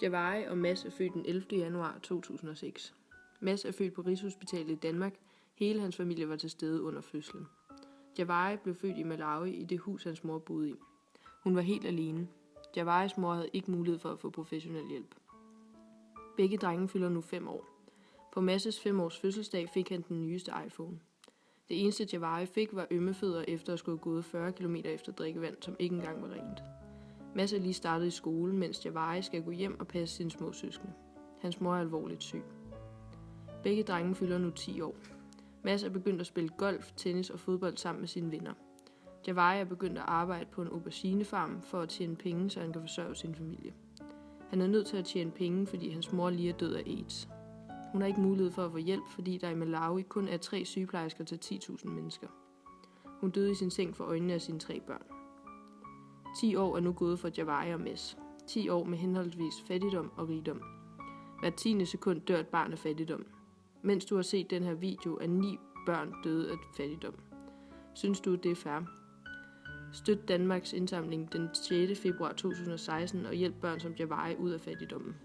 Javari og Mads er født den 11. januar 2006. Mads er født på Rigshospitalet i Danmark. Hele hans familie var til stede under fødslen. Javari blev født i Malawi i det hus, hans mor boede i. Hun var helt alene. Javaris mor havde ikke mulighed for at få professionel hjælp. Begge drenge fylder nu 5 år. På Mads' 5-års fødselsdag fik han den nyeste iPhone. Det eneste Javari fik var ømme fødder efter at skulle gået 40 km efter drikkevand, som ikke engang var rent. Mads er lige startet i skole, mens Javari skal gå hjem og passe sine små søskende. Hans mor er alvorligt syg. Begge drenge fylder nu 10 år. Mads er begyndt at spille golf, tennis og fodbold sammen med sine venner. Javari er begyndt at arbejde på en auberginefarm for at tjene penge, så han kan forsørge sin familie. Han er nødt til at tjene penge, fordi hans mor lige er død af AIDS. Hun har ikke mulighed for at få hjælp, fordi der i Malawi kun er 3 sygeplejersker til 10.000 mennesker. Hun døde i sin seng for øjnene af sine 3 børn. 10 år er nu gået for Javari og Mads. 10 år med henholdsvis fattigdom og rigdom. Hvert 10. sekund dør et barn af fattigdom. Mens du har set den her video, er 9 børn døde af fattigdom. Synes du, det er fair? Støt Danmarks indsamling den 6. februar 2016 og hjælp børn som Javari ud af fattigdommen.